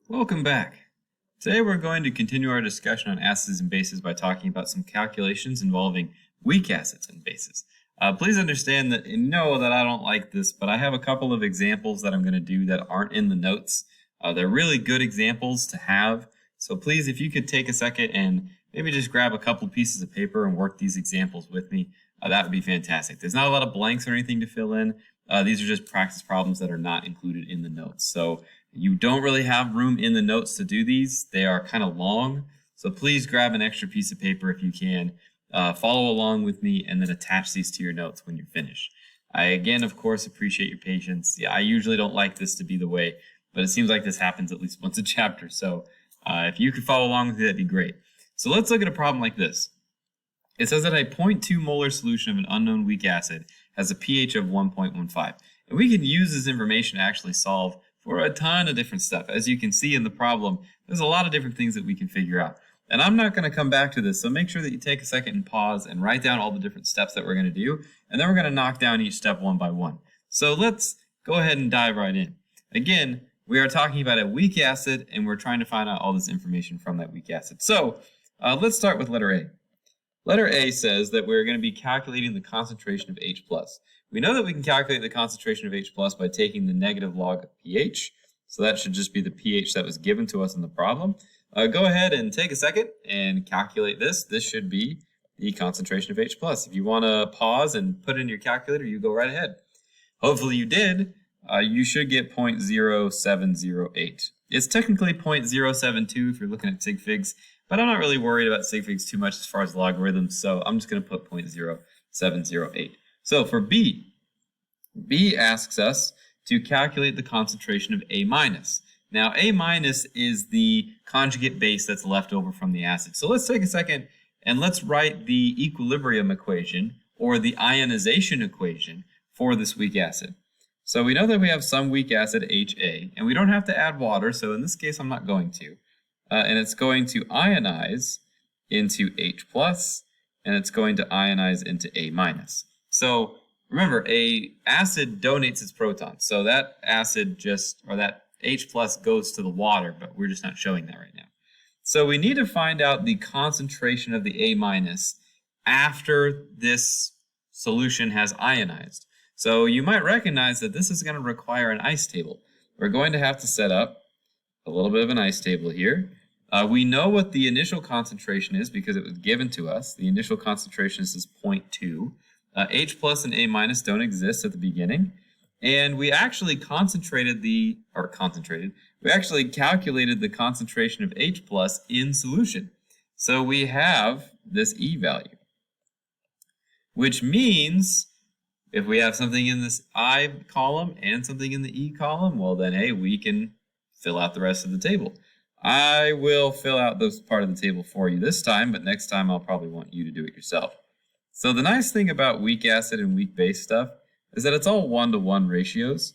Welcome back. Today we're going to continue our discussion on acids and bases by talking about some calculations involving weak acids and bases. Please understand that I don't like this, but I have a couple of examples that I'm going to do that aren't in the notes. They're really good examples to have, so please, if you could take a second and maybe just grab a couple pieces of paper and work these examples with me, that would be fantastic. There's not a lot of blanks or anything to fill in. These are just practice problems that are not included in the notes. So you don't really have room in the notes to do these. They are kind of long, so please grab an extra piece of paper if you can. Follow along with me and then attach these to your notes when you're finished. I, again, of course, appreciate your patience. Yeah, I usually don't like this to be the way, but it seems like this happens at least once a chapter. So if you could follow along with me, that'd be great. So let's look at a problem like this. It says that a 0.2 molar solution of an unknown weak acid has a pH of 1.15. And we can use this information to actually solve for a ton of different stuff. As you can see in the problem, there's a lot of different things that we can figure out. And I'm not going to come back to this, so make sure that you take a second and pause and write down all the different steps that we're going to do, and then we're going to knock down each step one by one. So let's go ahead and dive right in. Again, we are talking about a weak acid, and we're trying to find out all this information from that weak acid. So let's start with letter A. Letter A says that we're going to be calculating the concentration of H+. We know that we can calculate the concentration of H+ by taking the negative log of pH. So that should just be the pH that was given to us in the problem. Go ahead and take a second and calculate this. This should be the concentration of H+. If you want to pause and put it in your calculator, you go right ahead. Hopefully you did. You should get 0.0708. It's technically 0.072 if you're looking at sig figs, but I'm not really worried about sig figs too much as far as logarithms, so I'm just going to put 0.0708. So for B asks us to calculate the concentration of A-. Now A- is the conjugate base that's left over from the acid. So let's take a second and let's write the equilibrium equation or the ionization equation for this weak acid. So we know that we have some weak acid HA, and we don't have to add water, so in this case I'm not going to. And it's going to ionize into H+, and it's going to ionize into A-. So remember, a acid donates its protons. So that acid that H+ goes to the water, but we're just not showing that right now. So we need to find out the concentration of the A- after this solution has ionized. So you might recognize that this is going to require an ice table. We're going to have to set up a little bit of an ice table here. We know what the initial concentration is because it was given to us. The initial concentration is 0.2. H+ and A- don't exist at the beginning. And we actually calculated the concentration of H+ in solution. So we have this E value, which means if we have something in this I column and something in the E column, well then, hey, we can fill out the rest of the table. I will fill out this part of the table for you this time, but next time I'll probably want you to do it yourself. So the nice thing about weak acid and weak base stuff is that it's all 1-to-1 ratios.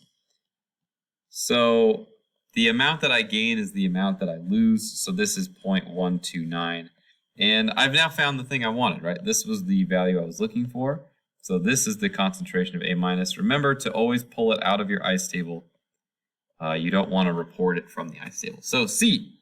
So the amount that I gain is the amount that I lose. So this is 0.129. And I've now found the thing I wanted, right? This was the value I was looking for. So this is the concentration of A-. Remember to always pull it out of your ice table. You don't want to report it from the ice table. So C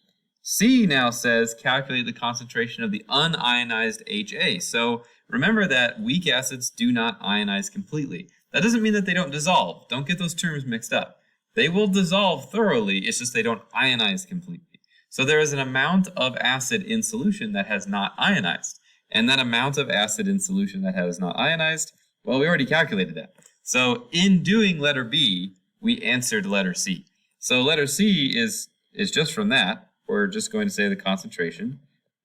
now says calculate the concentration of the unionized HA. So remember that weak acids do not ionize completely. That doesn't mean that they don't dissolve. Don't get those terms mixed up. They will dissolve thoroughly, it's just they don't ionize completely. So there is an amount of acid in solution that has not ionized. And that amount of acid in solution that has not ionized, well, we already calculated that. So in doing letter B, we answered letter C. So letter C is just from that. We're just going to say the concentration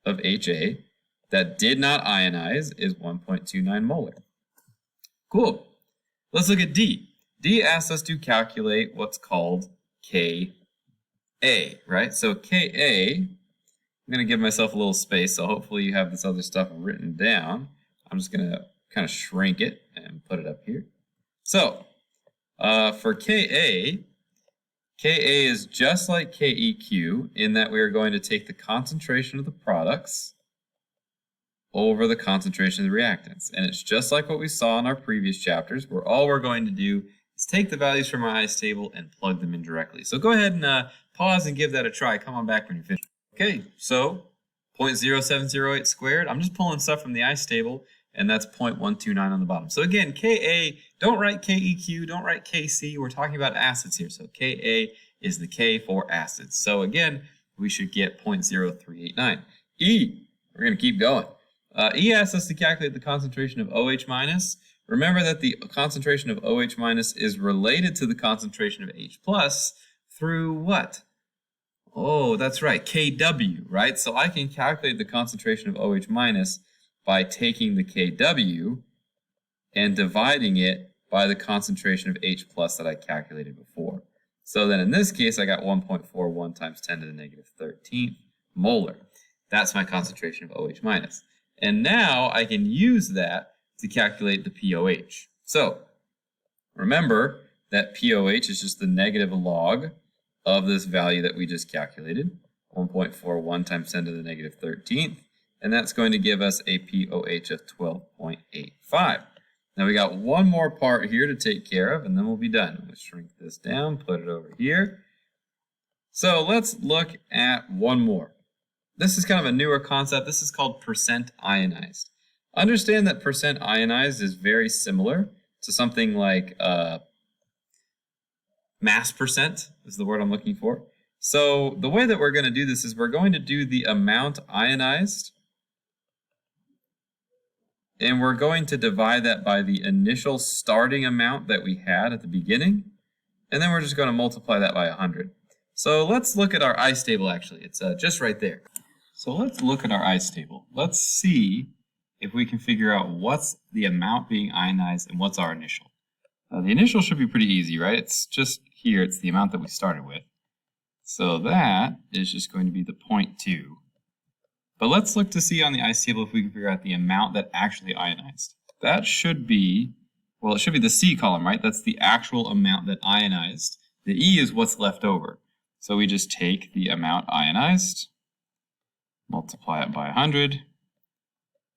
of HA that did not ionize is 1.29 molar. Cool. Let's look at D. D asks us to calculate what's called Ka, right? So Ka, I'm going to give myself a little space, so hopefully you have this other stuff written down. I'm just going to kind of shrink it and put it up here. So for Ka is just like KEQ in that we are going to take the concentration of the products over the concentration of the reactants. And it's just like what we saw in our previous chapters, where all we're going to do is take the values from our ice table and plug them in directly. So go ahead and pause and give that a try. Come on back when you're finished. Okay, so 0.0708 squared. I'm just pulling stuff from the ice table, and that's 0.129 on the bottom. So again, Ka, don't write Keq, don't write Kc. We're talking about acids here. So Ka is the K for acids. So again, we should get 0.0389. E, we're going to keep going. E asks us to calculate the concentration of OH minus. Remember that the concentration of OH minus is related to the concentration of H plus through what? Oh, that's right, Kw, right? So I can calculate the concentration of OH minus by taking the Kw and dividing it by the concentration of H plus that I calculated before. So then in this case, I got 1.41 times 10 to the negative 13th molar. That's my concentration of OH minus. And now I can use that to calculate the POH. So remember that POH is just the negative log of this value that we just calculated, 1.41 times 10 to the negative 13th, and that's going to give us a POH of 12.85. Now we got one more part here to take care of, and then we'll be done. I'm going to shrink this down, put it over here. So let's look at one more. This is kind of a newer concept. This is called percent ionized. Understand that percent ionized is very similar to something like mass percent is the word I'm looking for. So the way that we're going to do this is we're going to do the amount ionized, and we're going to divide that by the initial starting amount that we had at the beginning, and then we're just going to multiply that by 100. So let's look at our ice table actually. It's just right there. So let's look at our ice table. Let's see if we can figure out what's the amount being ionized and what's our initial. The initial should be pretty easy, right? It's just here, it's the amount that we started with. So that is just going to be the 0.2. But let's look to see on the ice table if we can figure out the amount that actually ionized. That should be, well, it should be the C column, right? That's the actual amount that ionized. The E is what's left over. So we just take the amount ionized, multiply it by 100,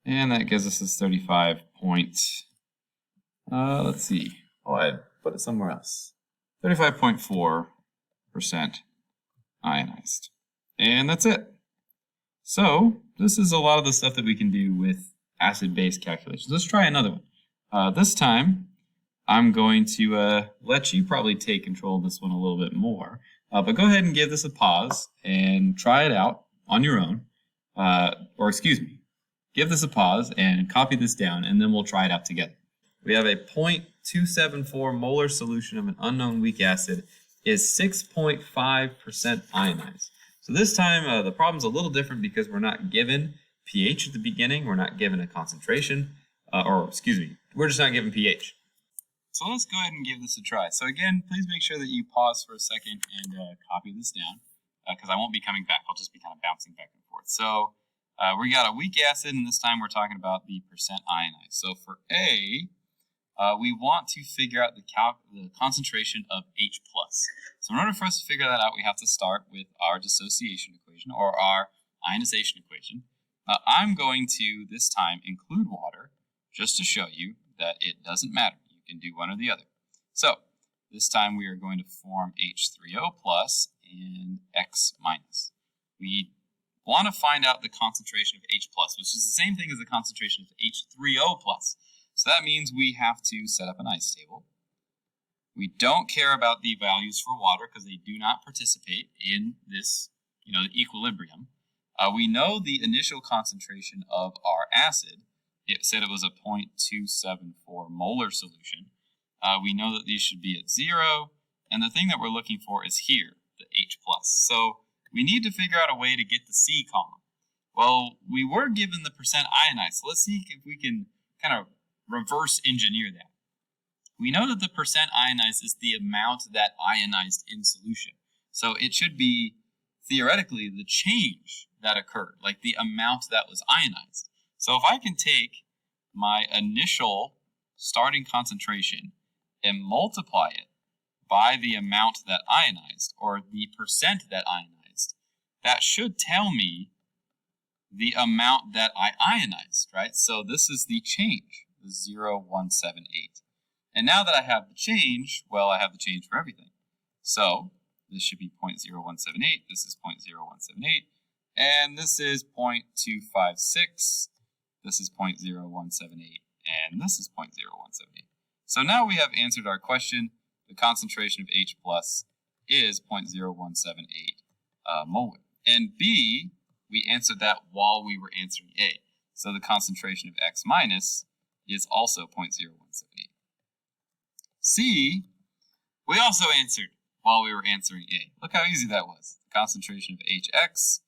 and that gives us this 35 point, let's see, oh, I put it somewhere else. 35.4% ionized. And that's it. So this is a lot of the stuff that we can do with acid-base calculations. Let's try another one. This time, I'm going to let you probably take control of this one a little bit more. But go ahead and give this a pause and try it out on your own. Or excuse me, give this a pause and copy this down, and then we'll try it out together. We have a 0.274 molar solution of an unknown weak acid is 6.5% ionized. So this time the problem's a little different because we're not given pH at the beginning, we're not given a concentration, or excuse me, we're just not given pH. So let's go ahead and give this a try. So again, please make sure that you pause for a second and copy this down because I won't be coming back. I'll just be kind of bouncing back and forth. So we got a weak acid, and this time we're talking about the percent ionized. So for A, we want to figure out the concentration of H+. So in order for us to figure that out, we have to start with our dissociation equation or our ionization equation. I'm going to, this time, include water just to show you that it doesn't matter. You can do one or the other. So this time we are going to form H3O plus and X minus. We want to find out the concentration of H plus, which is the same thing as the concentration of H3O plus. So that means we have to set up an ice table. We don't care about the values for water because they do not participate in this, the equilibrium. We know the initial concentration of our acid. It said it was a 0.274 molar solution. We know that these should be at 0, and the thing that we're looking for is here, the H+. So we need to figure out a way to get the C column. Well, we were given the percent ionized, so let's see if we can kind of reverse engineer that. We know that the percent ionized is the amount that ionized in solution. So it should be, theoretically, the change that occurred, like the amount that was ionized. So if I can take my initial starting concentration and multiply it by the amount that ionized, or the percent that ionized, that should tell me the amount that I ionized, right? So this is the change, the 0.178. And now that I have the change, well, I have the change for everything. So this should be 0.0178, this is 0.0178, and this is 0.256, this is 0.0178, and this is 0.0178. So now we have answered our question. The concentration of H plus is 0.0178 molar. And B, we answered that while we were answering A. So the concentration of X minus is also 0.0178. C, we also answered while we were answering A. Look how easy that was. The concentration of HX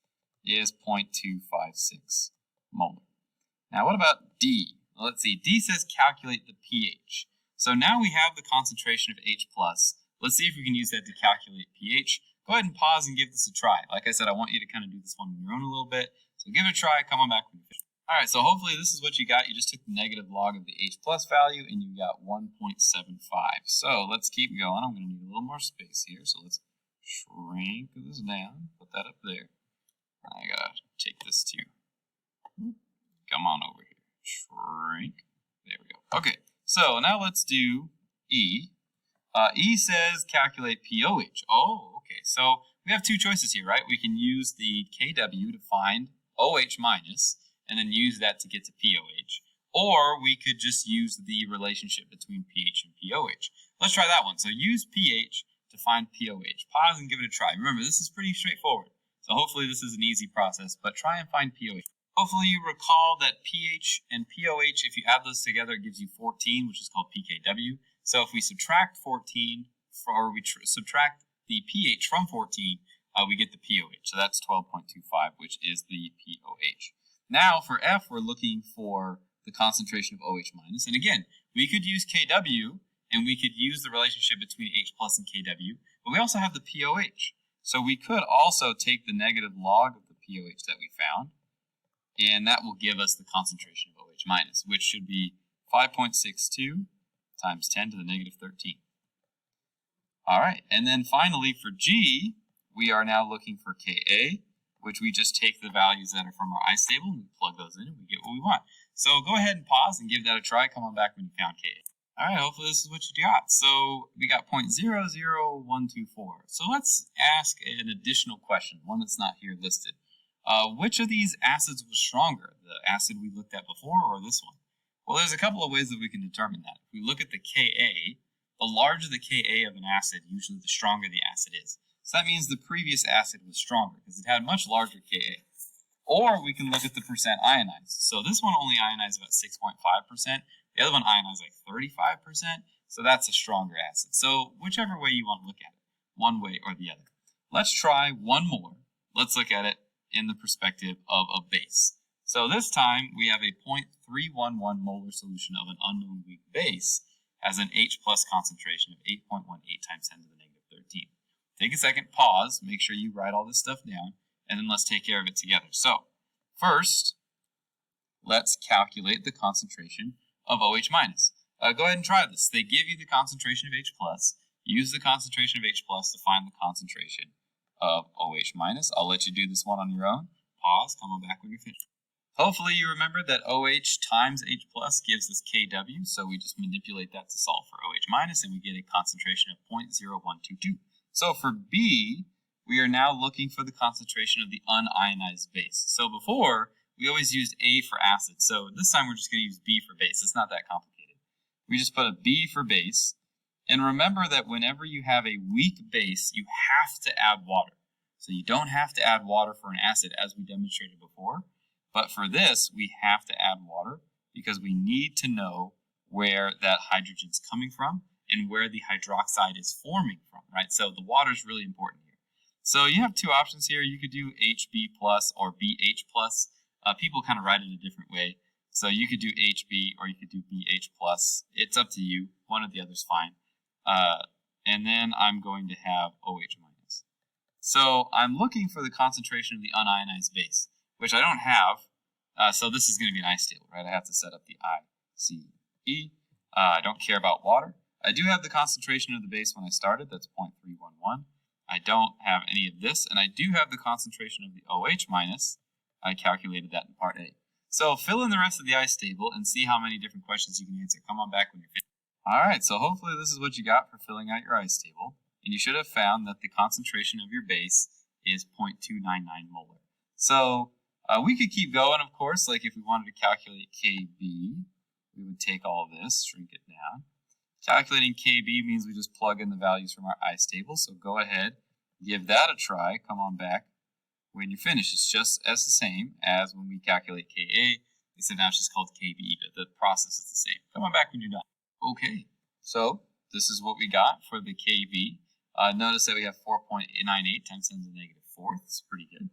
is 0.256 molar. Now what about D? Well, let's see. D says calculate the pH. So now we have the concentration of H plus. Let's see if we can use that to calculate pH. Go ahead and pause and give this a try. Like I said, I want you to kind of do this one on your own a little bit. So give it a try, come on back when you're finished. All right, so hopefully this is what you got. You just took the negative log of the H plus value and you got 1.75. So let's keep going. I'm going to need a little more space here. So let's shrink this down, put that up there. I got to take this too. Come on over here. Shrink. There we go. Okay, so now let's do E. E says calculate pOH. Oh, okay. So we have two choices here, right? We can use the KW to find OH minus and then use that to get to pOH. Or we could just use the relationship between pH and pOH. Let's try that one. So use pH to find pOH. Pause and give it a try. Remember, this is pretty straightforward. So hopefully this is an easy process, but try and find pOH. Hopefully you recall that pH and pOH, if you add those together, it gives you 14, which is called pKw. So if we subtract 14, or we subtract the pH from 14, we get the pOH. So that's 12.25, which is the pOH. Now for F, we're looking for the concentration of OH minus. And again, we could use KW, and we could use the relationship between H plus and KW, but we also have the pOH. So we could also take the negative log of the pOH that we found, and that will give us the concentration of OH minus, which should be 5.62 times 10 to the negative 13. All right, and then finally for G, we are now looking for Ka, which we just take the values that are from our ice table and we plug those in and we get what we want. So go ahead and pause and give that a try. Come on back when you found Ka. All right, hopefully this is what you got. So we got 0.00124. So let's ask an additional question, one that's not here listed. Which of these acids was stronger, the acid we looked at before or this one? Well, there's a couple of ways that we can determine that. If we look at the Ka, the larger the Ka of an acid, usually the stronger the acid is. So that means the previous acid was stronger because it had much larger Ka. Or we can look at the percent ionized. So this one only ionized about 6.5%. The other one ionized like 35%. So that's a stronger acid. So whichever way you want to look at it, one way or the other. Let's try one more. Let's look at it in the perspective of a base. So this time we have a 0.311 molar solution of an unknown weak base has an H plus concentration of 8.18 times 10 to the negative 13. Take a second, pause, make sure you write all this stuff down, and then let's take care of it together. So first, let's calculate the concentration of OH minus. Go ahead and try this. They give you the concentration of H plus. Use the concentration of H plus to find the concentration of OH minus. I'll let you do this one on your own. Pause, come on back when you're finished. Hopefully you remember that OH times H plus gives us KW, so we just manipulate that to solve for OH minus, and we get a concentration of 0.0122. So for B, we are now looking for the concentration of the unionized base. So before, we always used A for acid, so this time we're just going to use B for base. It's not that complicated. We just put a B for base, and remember that whenever you have a weak base, you have to add water. So you don't have to add water for an acid, as we demonstrated before. But for this, we have to add water because we need to know where that hydrogen is coming from and where the hydroxide is forming from, right? So the water is really important here. So you have two options here. You could do HB plus or BH plus. People kind of write it a different way. So you could do HB or you could do BH plus. It's up to you. One or the other is fine. And then I'm going to have OH minus. So I'm looking for the concentration of the unionized base, which I don't have. So this is going to be an ice table, right? I have to set up the ICE. I don't care about water. I do have the concentration of the base when I started. That's 0.311. I don't have any of this, and I do have the concentration of the OH minus. I calculated that in part A. So fill in the rest of the ice table and see how many different questions you can answer. Come on back when you're finished. All right, so hopefully this is what you got for filling out your ice table. And you should have found that the concentration of your base is 0.299 molar. So we could keep going, of course. Like if we wanted to calculate Kb, we would take all of this, shrink it down. Calculating Kb means we just plug in the values from our ice table. So go ahead, give that a try. Come on back when you're finished. It's just as the same as when we calculate Ka. Except now it's just called Kb, but the process is the same. Come on back when you're done. Okay, so this is what we got for the Kb. Notice that we have 4.98 times 10 to the negative fourth. It's pretty good.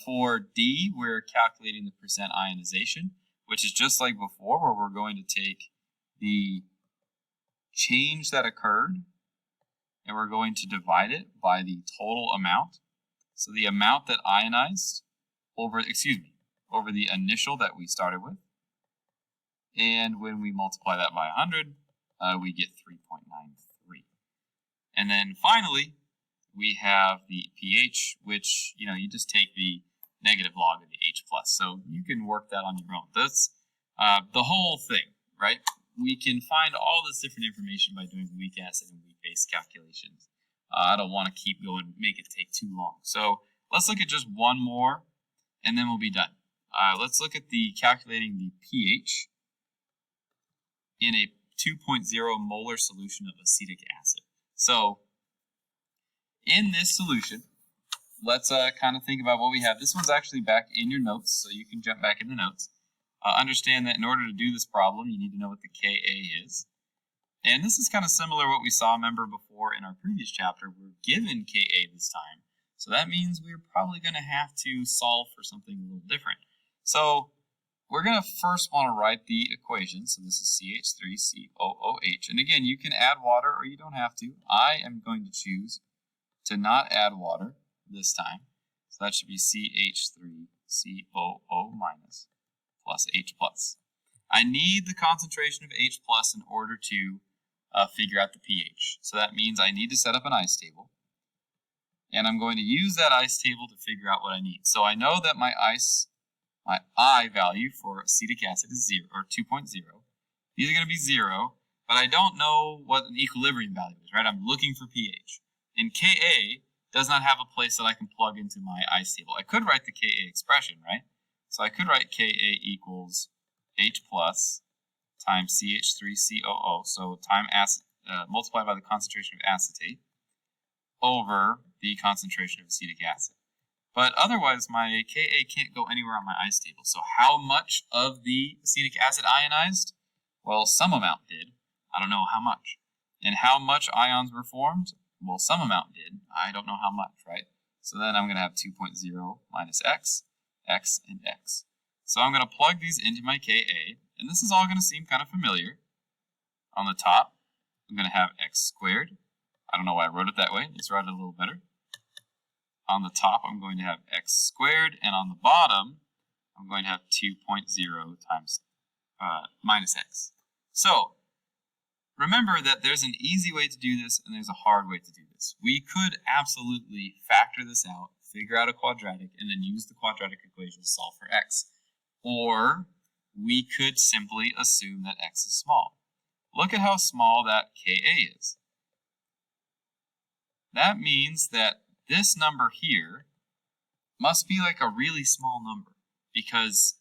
For D, we're calculating the percent ionization, which is just like before, where we're going to take the change that occurred and we're going to divide it by the total amount. So the amount that ionized over the initial that we started with. And when we multiply that by 100, we get 3.93. And then finally, we have the pH, which, you just take the negative log of the H+. So you can work that on your own. That's the whole thing, right? We can find all this different information by doing weak acid and weak base calculations. I don't want to keep going, make it take too long. So let's look at just one more, and then we'll be done. Let's look at calculating the pH in a 2.0 molar solution of acetic acid. So in this solution, let's kind of think about what we have. This one's actually back in your notes, so you can jump back in the notes. Understand that in order to do this problem, you need to know what the Ka is. And this is kind of similar to what we saw, remember, before in our previous chapter. We're given Ka this time, so that means we're probably going to have to solve for something a little different. So we're going to first want to write the equation. So this is CH3COOH. And again, you can add water or you don't have to. I am going to choose to not add water this time. So that should be CH3COO minus plus H plus. I need the concentration of H plus in order to figure out the pH. So that means I need to set up an ice table. And I'm going to use that ice table to figure out what I need. So I know that my I value for acetic acid is 0 or 2.0. These are going to be 0, but I don't know what an equilibrium value is, right? I'm looking for pH. And Ka does not have a place that I can plug into my ice table. I could write the Ka expression, right? So I could write Ka equals H plus times CH3COO, so time acid multiplied by the concentration of acetate over the concentration of acetic acid. But otherwise, my Ka can't go anywhere on my ice table. So how much of the acetic acid ionized? Well, some amount did. I don't know how much. And how much ions were formed? Well, some amount did. I don't know how much, right? So then I'm going to have 2.0 minus x, and x. So I'm going to plug these into my Ka, and this is all going to seem kind of familiar. On the top, I'm going to have x squared. I don't know why I wrote it that way. Let's write it a little better. On the top, I'm going to have x squared, and on the bottom, I'm going to have 2.0 times minus x. So remember that there's an easy way to do this, and there's a hard way to do this. We could absolutely factor this out, figure out a quadratic, and then use the quadratic equation to solve for x. Or we could simply assume that x is small. Look at how small that Ka is. That means that this number here must be like a really small number, because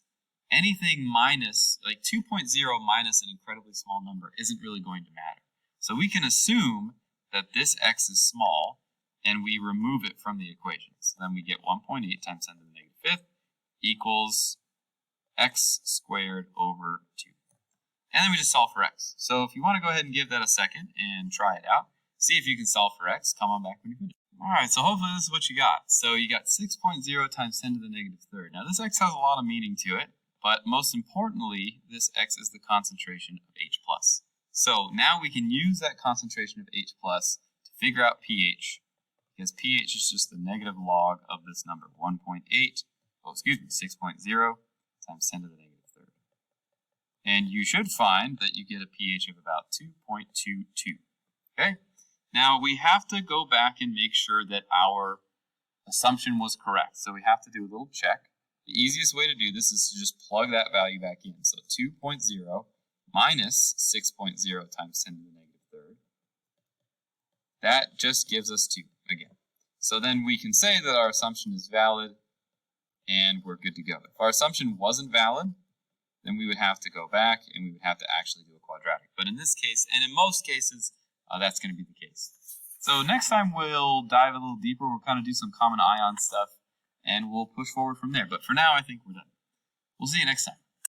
anything minus, like 2.0 minus an incredibly small number isn't really going to matter. So we can assume that this x is small, and we remove it from the equation. So then we get 1.8 times 10 to the negative fifth equals x squared over 2. And then we just solve for x. So if you want to go ahead and give that a second and try it out, see if you can solve for x, come on back when you're finished. Alright, so hopefully this is what you got. So you got 6.0 times 10 to the negative third. Now this x has a lot of meaning to it, but most importantly, this x is the concentration of H+. So now we can use that concentration of H+ to figure out pH, because pH is just the negative log of this number, 6.0 times 10 to the negative third. And you should find that you get a pH of about 2.22. Okay? Now we have to go back and make sure that our assumption was correct. So we have to do a little check. The easiest way to do this is to just plug that value back in. So 2.0 minus 6.0 times 10 to the negative third. That just gives us 2 again. So then we can say that our assumption is valid and we're good to go. If our assumption wasn't valid, then we would have to go back and we would have to actually do a quadratic. But in this case, and in most cases, that's going to be the case. So next time we'll dive a little deeper. We'll kind of do some common ion stuff and we'll push forward from there. But for now, I think we're done. We'll see you next time.